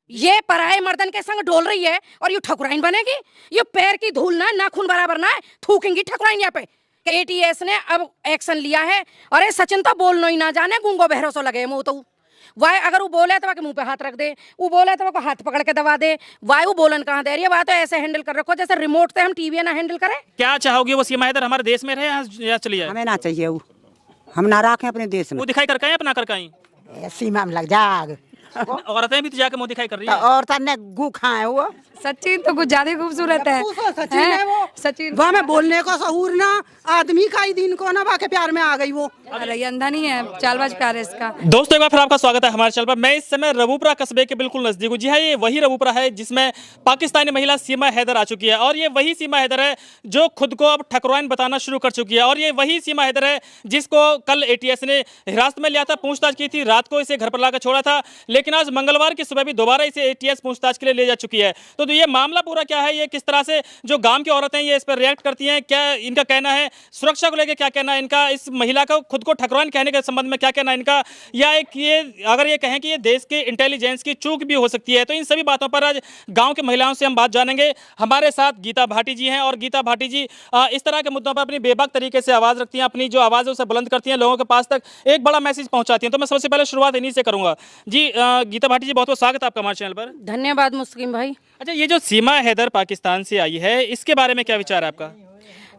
ये पराये मर्दन के संग डोल रही है और ये ठकुराइन बनेगी। ये पैर की धूल ना, नाखून बराबर ना है, थूकेंगी ठकुराइन यहाँ पे। एटीएस ने अब एक्शन लिया है। अरे सचिन तो बोलना ही ना जाने, गूंगो बहरो सो लगे मुंह तो वाय अगर वो बोले तो मुंह पे हाथ रख दे, वो बोले तो हाथ पकड़ के दबा दे। वायु बोलन कहाँ दे रही है? बात तो ऐसे हैंडल कर रखो जैसे रिमोट से हम टीवी ना हैंडल करें। क्या चाहोगे वो सीमा हैदर हमारे देश में रहे या चली जाए? हमें ना चाहिए वो, हम ना रखें अपने देश में। वो दिखाई कर कहीं अपना कर कहीं सीमा में लग जाग। औरतें भी तो जाके मुंह दिखाई कर रही है। और तन्ने गू खाए वो सचिन तो कुछ ज्यादा खूबसूरत है। सचिन है वो। सचिन वह में बोलने को सहूर ना, आदमी का ही दिन को ना बाके प्यार में आ गई वो। अरे ये अंधा नहीं है, चालबाज प्यार है इसका। दोस्तों एक बार फिर आपका स्वागत है हमारे चैनल पर। मैं इस समय रबूपुरा कस्बे के बिल्कुल नजदीक हूँ। जी हाँ, ये वही रबूपुरा है जिसमें पाकिस्तानी महिला सीमा हैदर आ चुकी है और ये वही सीमा हैदर है जो खुद को अब ठकुराइन बताना शुरू कर चुकी है। और ये वही सीमा हैदर है जिसको कल एटीएस ने हिरासत में लिया था, पूछताछ की थी, रात को इसे घर पर लाकर छोड़ा था, लेकिन आज मंगलवार की सुबह भी दोबारा इसे एटीएस पूछताछ के लिए ले जा चुकी है। तो ये मामला पूरा क्या है, ये किस तरह से जो गांव की औरतें ये इस पर रिएक्ट करती हैं, क्या इनका कहना है, सुरक्षा को लेकर क्या कहना है इनका, इस महिला को खुद को ठकुराइन कहने के संबंध में क्या कहना है इनका, या एक ये अगर ये कहें कि ये देश के इंटेलिजेंस की चूक भी हो सकती है, तो इन सभी बातों पर आज गांव के महिलाओं से हम बात जानेंगे। हमारे साथ गीता भाटी जी हैं और गीता भाटी जी इस तरह के मुद्दों पर अपनी बेबाक तरीके से आवाज़ रखती हैं, अपनी जो आवाज़ है उसे बुलंद करती हैं, लोगों के पास तक एक बड़ा मैसेज पहुंचाती हैं। तो मैं सबसे पहले शुरुआत इन्हीं से करूंगा। जी गीता भाटी जी, बहुत बहुत स्वागत है आपका हमारे चैनल पर। धन्यवाद मुस्लिम भाई। अच्छा, ये जो सीमा हैदर पाकिस्तान से आई है, इसके बारे में क्या विचार है आपका?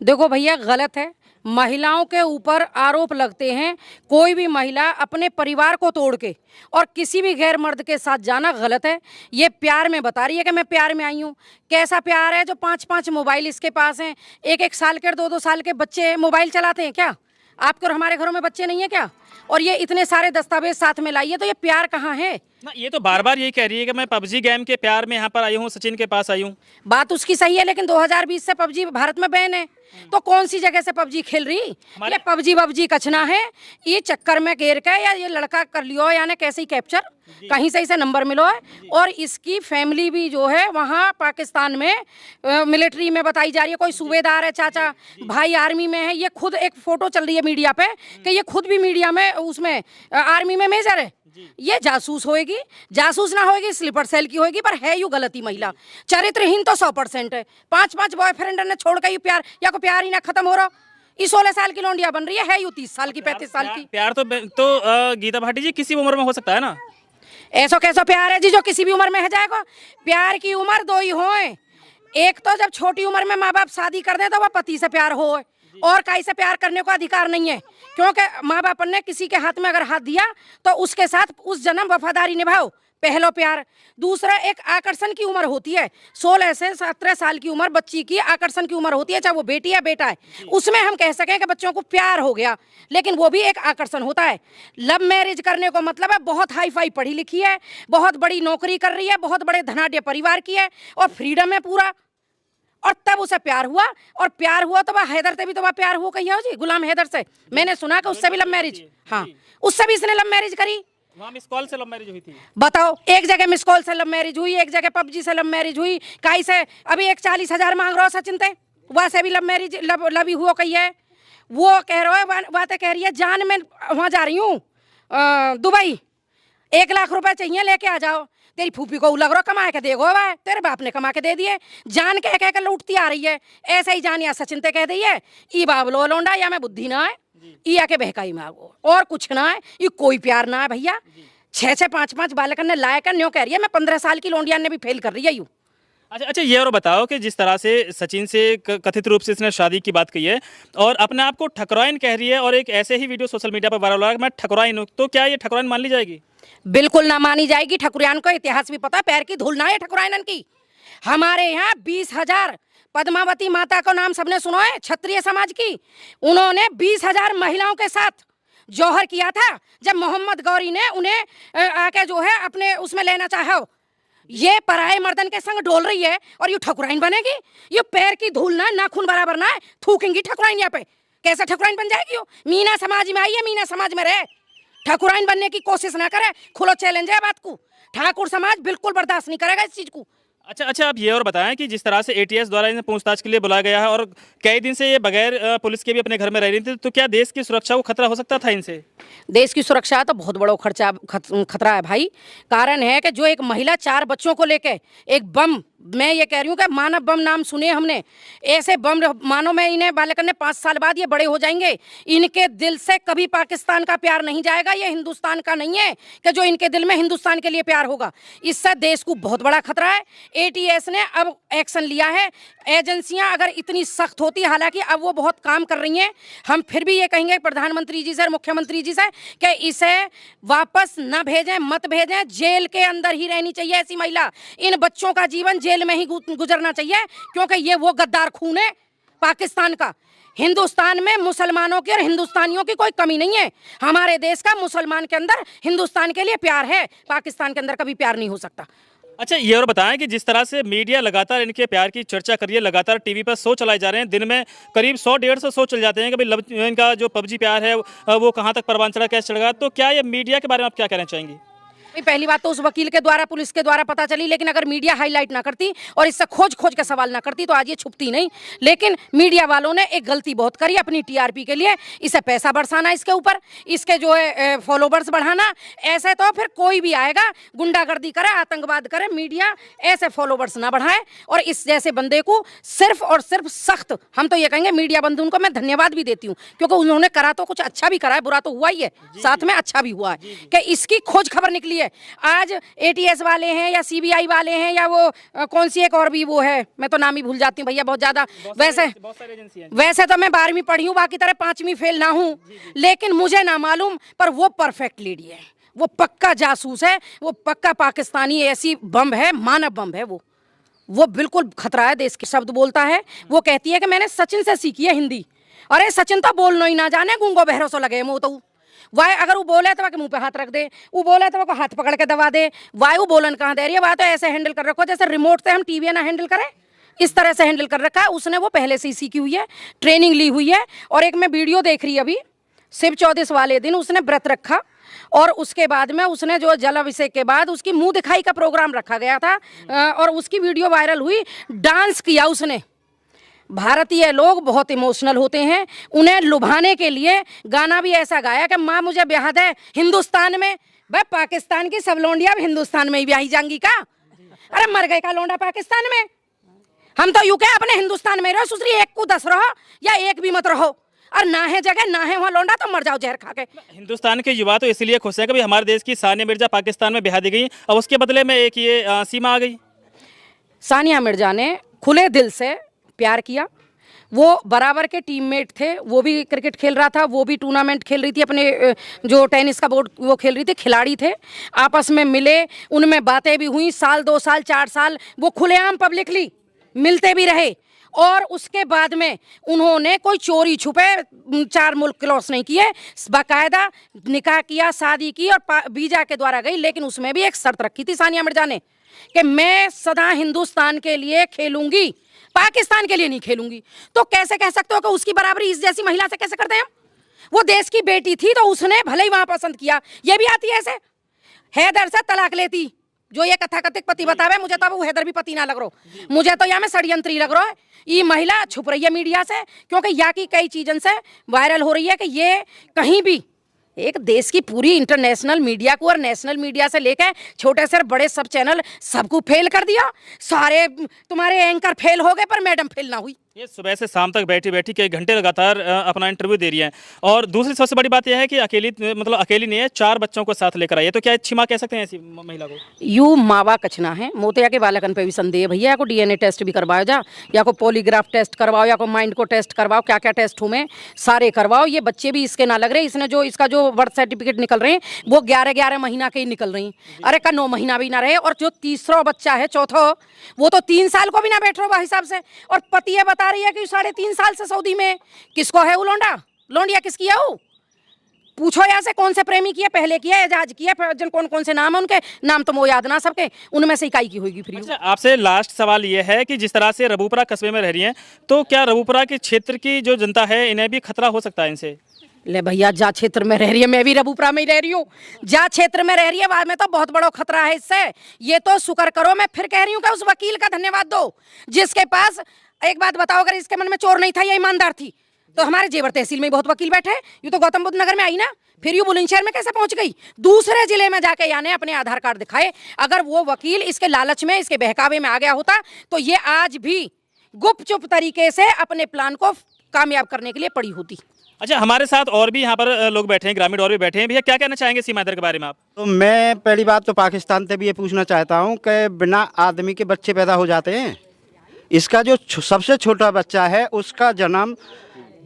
देखो भैया, गलत है। महिलाओं के ऊपर आरोप लगते हैं। कोई भी महिला अपने परिवार को तोड़ के और किसी भी गैर मर्द के साथ जाना गलत है। ये प्यार में बता रही है कि मैं प्यार में आई हूँ। कैसा प्यार है जो 5-5 मोबाइल इसके पास हैं? 1-1 साल के 2-2 साल के बच्चे मोबाइल चलाते हैं क्या? आपके और हमारे घरों में बच्चे नहीं है क्या? और ये इतने सारे दस्तावेज साथ में लाइए, तो ये प्यार कहाँ है? ना, ये तो बार बार यही कह रही है कि मैं पबजी गेम के प्यार में यहाँ पर आई हूँ, सचिन के पास आई हूँ। बात उसकी सही है, लेकिन 2020 से पबजी भारत में बैन है। तो कौन सी जगह से पबजी खेल रही? ये पबजी कचना है। ये चक्कर में घेर के या ये लड़का कर लियो यानी कैसे ही कैप्चर, कहीं से इसे नंबर मिलो है। और इसकी फैमिली भी जो है वहाँ पाकिस्तान में मिलिट्री में बताई जा रही है। कोई सूबेदार है, चाचा भाई आर्मी में है। ये खुद एक फोटो चल रही है मीडिया पे कि ये खुद भी मीडिया में उसमें आर्मी में मेजर है। ये जासूस होएगी, जासूस ना होएगी, स्लीपर सेल की होएगी, पर है यू गलती महिला। चरित्रहीन तो 100% है। 5-5 बॉयफ्रेंड ने छोड़ के यू प्यार या को प्यार ही ना खत्म हो रहा। 16 साल की लौंडिया बन रही है यू 30 साल की, 35 साल की। प्यार तो गीता भाटी जी किसी उम्र में हो सकता है ना? ऐसा कैसा प्यार है जी जो किसी भी उम्र में है जाएगा? प्यार की उम्र 2 ही हो। एक तो जब छोटी उम्र में माँ बाप शादी कर दे तो वह पति से प्यार हो, और कहीं से प्यार करने को अधिकार नहीं है, क्योंकि माँ बाप ने किसी के हाथ में अगर हाथ दिया तो उसके साथ उस जन्म वफादारी निभाओ, पहला प्यार। दूसरा, एक आकर्षण की उम्र होती है। 16 से 17 साल की उम्र बच्ची की आकर्षण की उम्र होती है, चाहे वो बेटी या बेटा है। उसमें हम कह सकें कि बच्चों को प्यार हो गया, लेकिन वो भी एक आकर्षण होता है। लव मैरिज करने को मतलब है बहुत हाई फाई पढ़ी लिखी है, बहुत बड़ी नौकरी कर रही है, बहुत बड़े धनाढ़ परिवार की है और फ्रीडम है पूरा, और तब उसे प्यार हुआ। और प्यार हुआ तो वह हैदर से भी तो वह प्यार हो गई है जी, गुलाम हैदर से। मैंने सुना कि उससे भी लव मैरिज, हाँ उससे भी इसने लव मैरिज करी। वहाँ मिस कॉल से लव मैरिज हुई थी। बताओ, एक जगह मिस कॉल से लव मैरिज हुई, एक जगह पबजी से लव मैरिज हुई। काई से अभी एक 40,000 मांग रहा हो सचिन ते, वहाँ से भी लव मैरिज लवी हुआ कही है। वो कह रहा है, बातें कह रही है, जान मैं वहाँ जा रही हूँ दुबई, 1 लाख रुपए चाहिए, लेके आ जाओ। तेरी फूफी को लग रहा कमा के देगो, भाई तेरे बाप ने कमा के दे दिए। जान कह कह कर लूटती आ रही है। ऐसा ही जान या सचिन ते कह दी है, ई बाबलो लोंडा या मैं बुद्धि ना है, ई आके बहकाई मांगो, और कुछ ना है। ये कोई प्यार ना है भैया। 6-6, 5-5 बालकन ने लाया कर न्यों कह रही है मैं 15 साल की लौंडिया ने भी फेल कर रही है यू। अच्छा, ये और बताओ कि जिस तरह से सचिन से कथित रूप से इसने शादी की बात कही है और अपने आप को ठकुराइन कह रही है, और एक ऐसे ही वीडियो सोशल मीडिया पर वायरल हो रहा है, मैं ठकुराइन हूँ, तो क्या ये ठकुराइन मान ली जाएगी? बिल्कुल ना मानी जाएगी। ठकुराइन को इतिहास भी पता है, पैर की धूल ना है ठकुराइन की। हमारे यहाँ 20,000 पद्मावती माता को नाम सबने सुना है, क्षत्रिय समाज की। उन्होंने 20,000 महिलाओं के साथ जौहर किया था जब मोहम्मद गौरी ने उन्हें आके जो है अपने उसमें लेना चाहा। ये पराये मर्दन के संग डोल रही है और ये ठकुराइन बनेगी। ये पैर की धूल ना, नाखून बराबर ना है, थूकेंगी ठकुराइन यहाँ पे। कैसे ठकुराइन बन जाएगी? वो मीना समाज में आई है, मीना समाज में रहे, ठकुराइन बनने की कोशिश ना करे। खुलो चैलेंज है बात को। ठाकुर समाज बिल्कुल बर्दाश्त नहीं करेगा इस चीज को। अच्छा, आप ये और बताएं कि जिस तरह से एटीएस द्वारा इन्हें पूछताछ के लिए बुलाया गया है और कई दिन से ये बगैर पुलिस के भी अपने घर में रह रही थी, तो क्या देश की सुरक्षा को खतरा हो सकता था इनसे? देश की सुरक्षा तो बहुत बड़ा खतरा है भाई। कारण है कि जो एक महिला 4 बच्चों को लेके एक बम, मैं ये कह रही हूँ कि मानव बम नाम सुने हमने, ऐसे बम मानो मैं इन्हें बालक करने 5 साल बाद ये बड़े हो जाएंगे, इनके दिल से कभी पाकिस्तान का प्यार नहीं जाएगा। ये हिंदुस्तान का नहीं है कि जो इनके दिल में हिंदुस्तान के लिए प्यार होगा। इससे देश को बहुत बड़ा खतरा है। एटीएस ने अब एक्शन लिया है। एजेंसियां अगर इतनी सख्त होती, हालांकि अब वो बहुत काम कर रही हैं, हम फिर भी ये कहेंगे प्रधानमंत्री जी से और मुख्यमंत्री जी से कि इसे वापस न भेजें, मत भेजें। जेल के अंदर ही रहनी चाहिए ऐसी महिला। इन बच्चों का जीवन जेल में ही गुजरना चाहिए, क्योंकि ये वो गद्दार खून है पाकिस्तान का। हिंदुस्तान में मुसलमानों की और हिंदुस्तानियों की कोई कमी नहीं है। हमारे देश का मुसलमान के अंदर हिंदुस्तान के लिए प्यार है, पाकिस्तान के अंदर कभी प्यार नहीं हो सकता। अच्छा, ये और बताएं कि जिस तरह से मीडिया लगातार इनके प्यार की चर्चा कर रही है, लगातार टीवी पर शो चलाए जा रहे हैं, दिन में करीब 100-150 शो चल जाते हैं कि भाई इनका जो पबजी प्यार है वो कहाँ तक परवान चढ़ा, कैसे चढ़ेगा, तो क्या ये मीडिया के बारे में आप क्या कहना चाहेंगी? पहली बात तो उस वकील के द्वारा, पुलिस के द्वारा पता चली, लेकिन अगर मीडिया हाईलाइट ना करती और इससे खोज के सवाल ना करती तो आज ये छुपती नहीं। लेकिन मीडिया वालों ने एक गलती बहुत करी अपनी टीआरपी के लिए। इसे पैसा बरसाना, इसके ऊपर इसके जो है फॉलोवर्स बढ़ाना। ऐसे तो फिर कोई भी आएगा गुंडागर्दी करे, आतंकवाद करे, मीडिया ऐसे फॉलोवर्स ना बढ़ाए। और इस जैसे बंदे को सिर्फ और सिर्फ सख्त, हम तो ये कहेंगे मीडिया बंधु, उनको मैं धन्यवाद भी देती हूँ, क्योंकि उन्होंने करा तो कुछ अच्छा भी करा है, बुरा तो हुआ ही है, साथ में अच्छा भी हुआ है कि इसकी खोज खबर निकली है। आज एटीएस वाले हैं या सीबीआई वाले हैं या वो कौन सी एक और भी वो है, मैं तो नाम ही भूल जाती हूँ भैया बहुत ज्यादा। वैसे तो मैं 12वीं पढ़ी हूँ, बाकी तरह 5वीं फेल ना हूँ, लेकिन मुझे ना मालूम, पर वो परफेक्ट लेडी है, वो पक्का जासूस है, वो पक्का पाकिस्तानी ऐसी बम है, मानव बम है वो बिल्कुल खतरा है देश के। शब्द बोलता है, वो कहती है कि मैंने सचिन से सीखी है हिंदी। अरे सचिन तो बोलना ही ना जाने, गूंगो बहरो सो लगे मुँह तो। वाय अगर वो बोले तो मुंह पे हाथ रख दे, वो बोले तो वो हाथ पकड़ के दबा दे। वाय वो बोलन कहाँ दे रही है, वह तो ऐसे हैंडल कर रखो जैसे रिमोट से हम टीवी ना हैंडल करें, इस तरह से हैंडल कर रखा है उसने। वो पहले से ही सीखी हुई है, ट्रेनिंग ली हुई है। और एक मैं वीडियो देख रही अभी, शिव चौदस वाले दिन उसने व्रत रखा और उसके बाद में उसने जो जल अभिषेक के बाद उसकी मुंह दिखाई का प्रोग्राम रखा गया था और उसकी वीडियो वायरल हुई। डांस किया उसने। भारतीय लोग बहुत इमोशनल होते हैं, उन्हें लुभाने के लिए गाना भी ऐसा गाया कि माँ मुझे ब्याह दे हिंदुस्तान में। भाई पाकिस्तान की सब लोंडियां हिंदुस्तान में ही ब्याही जाएंगी का? अरे मर गए का लोंडा पाकिस्तान में? हम तो यूं कहे अपने हिंदुस्तान में रहो, सुसरी एक को 10 रहो या एक भी मत रहो, और ना है जगह ना है वहाँ लोंडा तो मर जाओ जहर खा के। हिंदुस्तान के युवा तो इसलिए खुश है कि भाई हमारे देश की सानिया मिर्जा पाकिस्तान में ब्याह दी गई, अब उसके बदले में एक ये सीमा आ गई। सानिया मिर्जा ने खुले दिल से प्यार किया, वो बराबर के टीममेट थे, वो भी क्रिकेट खेल रहा था, वो भी टूर्नामेंट खेल रही थी, अपने जो टेनिस का बोर्ड वो खेल रही थी, खिलाड़ी थे, आपस में मिले, उनमें बातें भी हुई, साल 2 साल 4 साल वो खुलेआम पब्लिकली मिलते भी रहे। और उसके बाद में उन्होंने कोई चोरी छुपे 4 मुल्क क्रॉस नहीं किए, बाकायदा निकाह किया, शादी की और वीजा के द्वारा गई। लेकिन उसमें भी एक शर्त रखी थी सानिया मिर्जा ने कि मैं सदा हिंदुस्तान के लिए खेलूंगी, पाकिस्तान के लिए नहीं खेलूंगी। तो कैसे कह सकते हो कि उसकी बराबरी इस जैसी महिला से कैसे करते हैं हम? वो देश की बेटी थी तो उसने भले ही वहां पसंद किया। ये भी आती है ऐसे हैदर से तलाक लेती, जो ये कथाकथित पति बतावे, मुझे तो वो हैदर भी पति ना लग रहा, मुझे तो यहाँ में षड्यंत्री लग रहा है। ये महिला छुप रही है मीडिया से, क्योंकि यहाँ की कई चीजों से वायरल हो रही है कि ये कहीं भी एक देश की पूरी इंटरनेशनल मीडिया को और नेशनल मीडिया से लेकर छोटे से बड़े सब चैनल सबको फेल कर दिया। सारे तुम्हारे एंकर फेल हो गए पर मैडम फेल ना हुई। ये सुबह से शाम तक बैठी कई घंटे लगातार अपना इंटरव्यू दे रही हैं। और दूसरी सबसे बड़ी बात यह है कि अकेली नहीं है, 4 बच्चों को साथ लेकर आई है। तो क्या अच्छी माँ कह सकते हैं ऐसी महिला को? यू मावा कचना है, मोतिया के बालकन पे भी संदेह भैया को डीएनए टेस्ट भी करवाओ जा, या को पॉलीग्राफ टेस्ट करवाओ, या को माइंड को टेस्ट करवाओ, क्या क्या टेस्ट हुए सारे करवाओ। ये बच्चे भी इसके ना लग रहे, इसने जो इसका जो बर्थ सर्टिफिकेट निकल रहे हैं वो 11 महीना के ही निकल रही। अरे का 9 महीना भी ना रहे। और जो तीसरा बच्चा है, चौथा, वो तो 3 साल को भी ना बैठ रहा हिसाब से। और पति ये बता रही है कि 3.5 साल से सऊदी में। किसको है वो लोंडा? लोंडिया किसकी है वो? पूछो यहाँ से कौन से प्रेमी किया, पहले किया, एजाज किया, जन कौन से नाम है उनके, नाम तो वो याद ना सबके, उनमें से इकाई की होगी फ्री। अच्छा, आपसे लास्ट सवाल ये है कि जिस तरह से रबूपुरा कस्बे में रह रही हैं, तो क्या रबूपुरा के क्षेत्र की जो जनता है इन्हें भी खतरा हो सकता है इनसे? ले भैया, जा क्षेत्र में रह रही है, मैं भी रबूपुरा में ही रह रही हूँ, जा क्षेत्र में रह रही है, वहां में तो बहुत बड़ा खतरा है इससे। ये तो शुक्र करो, मैं फिर कह रही हूँ कि उस वकील का धन्यवाद दो जिसके पास, एक बात बताओ, अगर इसके मन में चोर नहीं था या ईमानदार थी तो हमारे जेवर तहसील में बहुत वकील बैठे हैं। यूँ तो गौतम बुद्ध नगर में आई ना, फिर यूँ बुलंदशहर में कैसे पहुंच गई, दूसरे जिले में जाके यानी अपने आधार कार्ड दिखाए। अगर वो वकील इसके लालच में, इसके बहकावे में आ गया होता तो ये आज भी गुपचुप तरीके से अपने प्लान को कामयाब करने के लिए पड़ी होती। अच्छा, हमारे साथ और भी यहाँ पर लोग बैठे हैं, ग्रामीण और भी बैठे हैं। भैया, क्या कहना चाहेंगे सीमा हैदर के बारे में आप? तो मैं पहली बात तो पाकिस्तान से भी ये पूछना चाहता हूँ कि बिना आदमी के बच्चे पैदा हो जाते हैं। इसका जो सबसे छोटा बच्चा है उसका जन्म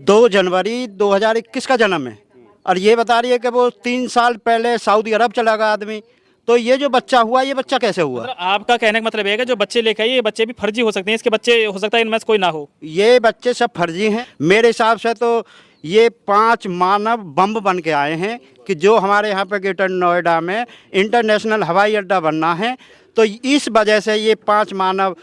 2 जनवरी 2021 का जन्म है, और ये बता रही है कि वो 3 साल पहले सऊदी अरब चला गया आदमी। तो ये जो बच्चा हुआ, ये बच्चा कैसे हुआ? मतलब आपका कहने का मतलब है कि जो बच्चे लेके आए ये बच्चे भी फर्जी हो सकते हैं, इसके बच्चे हो सकता है इनमें से कोई ना हो। ये बच्चे सब फर्जी हैं मेरे हिसाब से। तो ये 5 मानव बम बन के आए हैं कि जो हमारे यहाँ पे ग्रेटर नोएडा में इंटरनेशनल हवाई अड्डा बनना है, तो इस वजह से ये 5 मानव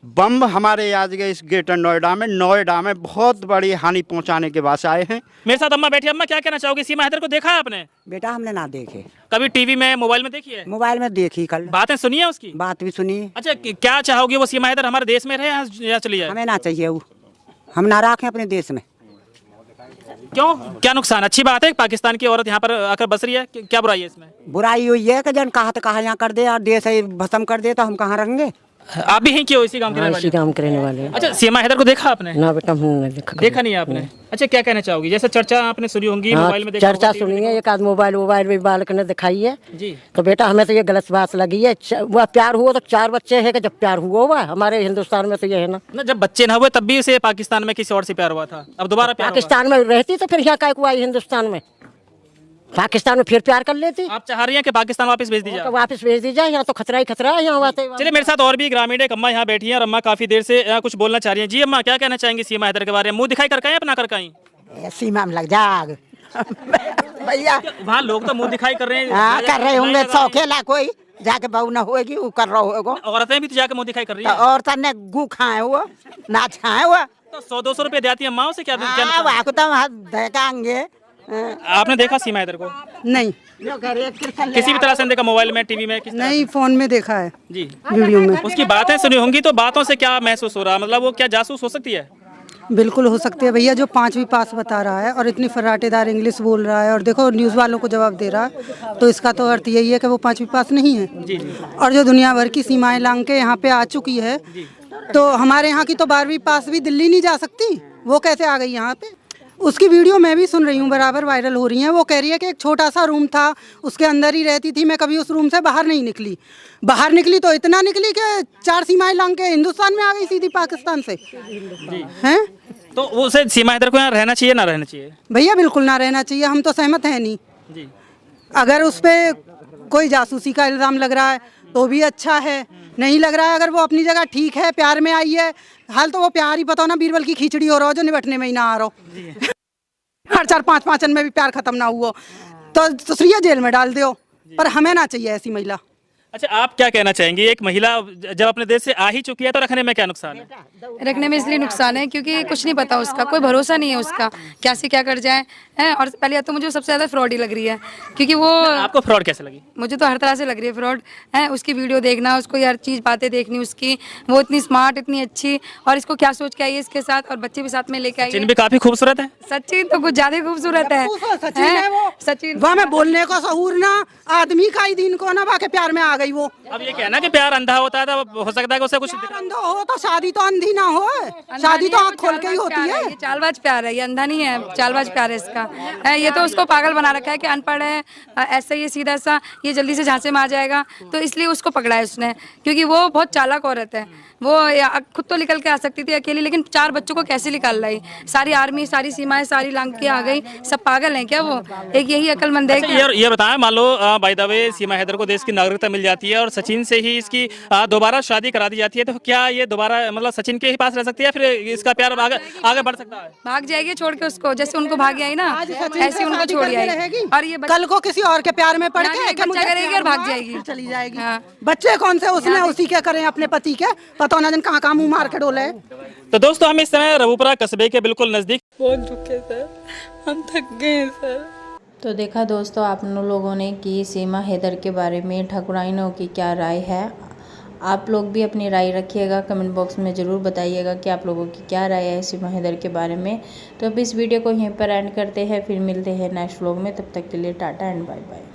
बम हमारे आज के इस ग्रेटर नोएडा में बहुत बड़ी हानि पहुंचाने के वास्ते आए हैं। मेरे साथ अम्मा बैठी। अम्मा, क्या कहना चाहोगे? सीमा हैदर को देखा है आपने? बेटा हमने ना देखे, कभी टीवी में, मोबाइल में देखी है? मोबाइल में देखी, कल बातें सुनी है उसकी? बात भी सुनी। अच्छा, क्या चाहोगे वो सीमा हैदर हमारे देश में रहे या चली जाए? हमें ना चाहिए वो, हम ना रखें अपने देश में। क्यों, क्या नुकसान? अच्छी बात है, पाकिस्तान की औरत यहाँ पर आकर बस रही है, क्या बुराई है इसमें? बुराई हुई है कि जन कहा तो कहा यहाँ कर दे और देश है भस्म कर दे, तो हम कहाँ रहेंगे? आप भी यहीं क्यों, इसी काम के रहने वाले? इसी काम करने वाले हैं। अच्छा, सीमा हैदर को देखा आपने? ना बेटा, हमने देखा नहीं है आपने? अच्छा, क्या कहना चाहोगी? जैसे चर्चा आपने सुनी होंगी, हाँ, मोबाइल में देखा चर्चा होगा, टीवी में सुनी है, एक आध मोबाइल भी बालक ने दिखाई है जी। तो बेटा हमें तो ये गलत बात लगी है। वह प्यार हुआ तो 4 बच्चे हैं कि जब प्यार हुआ हुआ हमारे हिंदुस्तान में तो ये है ना, जब बच्चे ना हुए तब भी उसे पाकिस्तान में किसी और से प्यार हुआ था, अब दोबारा प्यार हुआ। पाकिस्तान में रहती तो फिर यहाँ काय को आई हिंदुस्तान में, पाकिस्तान में फिर प्यार कर लेती। आप चाह रही हैं कि पाकिस्तान वापस भेज दी जाए? तो वापस भेज दी जाए, यहाँ तो खतरा ही खतरा है यहाँ बातें। चलिए, मेरे साथ और भी ग्रामीण एक अम्मा यहाँ बैठी हैं और अम्मा काफी देर से कुछ बोलना चाह रही हैं। जी अम्मा, क्या कहना चाहेंगी सीमा हैदर के बारे में? मुंह दिखाई कर कहीं अपना कर कहीं? सीमा में लग जाग भैया, वहाँ लोग तो मुंह दिखाई कर रहे हैं। हाँ कर रहे होंगे, सौखेला कोई जाके बहू न होएगी वो कर रहा होगा। औरतें भी तो जाके मुंह दिखाई कर रही हैं। औरत ने गू खाए हुआ, ना छाए हुआ, तो 100-200 रुपए देती है अम्मा, उसे क्या देखेंगे। आपने देखा सीमा हैदर को? नहीं, किसी भी तरह से देखा, मोबाइल में, टीवी में? किस तरह? नहीं, फोन में देखा है, जी, वीडियो में। उसकी बातें सुनी होंगी, तो बातों से क्या महसूस हो रहा है? मतलब वो क्या जासूस हो सकती है? बिल्कुल हो सकती है भैया, जो 5वीं पास बता रहा है और इतनी फर्राटेदार इंग्लिश बोल रहा है और देखो न्यूज़ वालों को जवाब दे रहा है, तो इसका तो अर्थ यही है कि वो 5वीं पास नहीं है। जी। और जो दुनिया भर की सीमाएं लांग के यहाँ पे आ चुकी है, तो हमारे यहाँ की तो 12वीं पास भी दिल्ली नहीं जा सकती, वो कैसे आ गई यहाँ पे? उसकी वीडियो मैं भी सुन रही हूँ, बराबर वायरल हो रही है। वो कह रही है कि एक छोटा सा रूम था, उसके अंदर ही रहती थी, मैं कभी उस रूम से बाहर नहीं निकली। बाहर निकली तो इतना निकली कि 4 सीमाएं लांग के हिंदुस्तान में आ गई सीधी पाकिस्तान से। हैं? तो उसे सीमा हैदर को यहाँ रहना चाहिए, ना रहना चाहिए? भैया बिल्कुल ना रहना चाहिए, हम तो सहमत हैं नहीं। जी। अगर उस पर कोई जासूसी का इल्ज़ाम लग रहा है तो भी अच्छा है, नहीं लग रहा है, अगर वो अपनी जगह ठीक है, प्यार में आई है, हाल तो वो प्यार ही बताओ ना, बीरबल की खिचड़ी हो रहा हो जो निपटने में ही ना आ रहा हो। हर 4-5 में भी प्यार खत्म ना हुआ तो दूसरी जेल में डाल दो, पर हमें ना चाहिए ऐसी महिला। अच्छा, आप क्या कहना चाहेंगी? एक महिला जब अपने देश से आ ही चुकी है तो रखने में क्या नुकसान है? रखने में इसलिए नुकसान है क्योंकि कुछ नहीं पता उसका, कोई भरोसा नहीं है उसका, क्या से क्या कर जाए है। और पहले तो मुझे सबसे ज़्यादा फ्रॉड ही लग रही है, क्योंकि वो आपको फ्रॉड कैसे लगी? मुझे तो हर तरह से लग रही है फ्रॉड है। उसकी वीडियो देखना, उसको हर चीज़ बातें देखनी उसकी, वो इतनी स्मार्ट, इतनी अच्छी, और इसको क्या सोच के आई है इसके साथ, और बच्चे भी साथ में लेके आई सचिन है। भी काफी खूबसूरत है। सचिन तो कुछ ज्यादा खूबसूरत है। सचिन है वो, सचिन वह में बोलने को सहूर ना, आदमी का ही दिन को ना, बाके प्यार में आ गई वो। अब ये कहना कि प्यार अंधा होता है, तो हो सकता है कि उसे कुछ अंधा हो तो शादी तो अंधी ना हो, शादी तो आँख खोल के ही होती है। ये चालबाज प्यार है, ये अंधा नहीं है, चालबाज प्यार है इसका है। ये तो उसको पागल बना रखा है कि अनपढ़ है, ऐसा ये सीधा सा, ये जल्दी से झांसे में आ जाएगा, तो इसलिए उसको पकड़ा है उसने, क्योंकि वो बहुत चालाक औरत है। वो खुद तो निकल के आ सकती थी अकेली, लेकिन 4 बच्चों को कैसे निकाल लाई? सारी आर्मी, सारी सीमाएं, सारी लांग के आ गई। सब पागल हैं क्या वो? एक यही अक्लमंद है। ये बताएं, मान लो बाय द वे सीमा हैदर को देश की नागरिकता मिल जाती है और सचिन से ही इसकी दोबारा शादी करा दी जाती है, तो क्या ये दोबारा मतलब सचिन के ही पास रह सकती है, फिर इसका प्यार आगे बढ़ सकता है? भाग जाएगी छोड़ के उसको, जैसे उनको भागी आई ना ऐसे उनको छोड़ आएगी। और ये कल को किसी और के प्यार में पड़ के बच्चा करेगी और भाग जाएगी, चली जाएगी। हाँ। बच्चे कौन से उसने उसी के करें अपने पति के, पता ना कहाँ कहाँ मुंह मार के डोले। तो दोस्तों हम इस समय रबूपुरा कस्बे के बिल्कुल नजदीक, बहुत दुखे सर, हम थक गए हैं सर। तो देखा दोस्तों आप लोगों ने कि सीमा हैदर के बारे में ठकुराइनों की क्या राय है। आप लोग भी अपनी राय रखिएगा, कमेंट बॉक्स में ज़रूर बताइएगा कि आप लोगों की क्या राय है सीमा हैदर के बारे में। तो अब इस वीडियो को यहीं पर एंड करते हैं, फिर मिलते हैं नेक्स्ट व्लॉग में। तब तक के लिए टाटा एंड बाय बाय।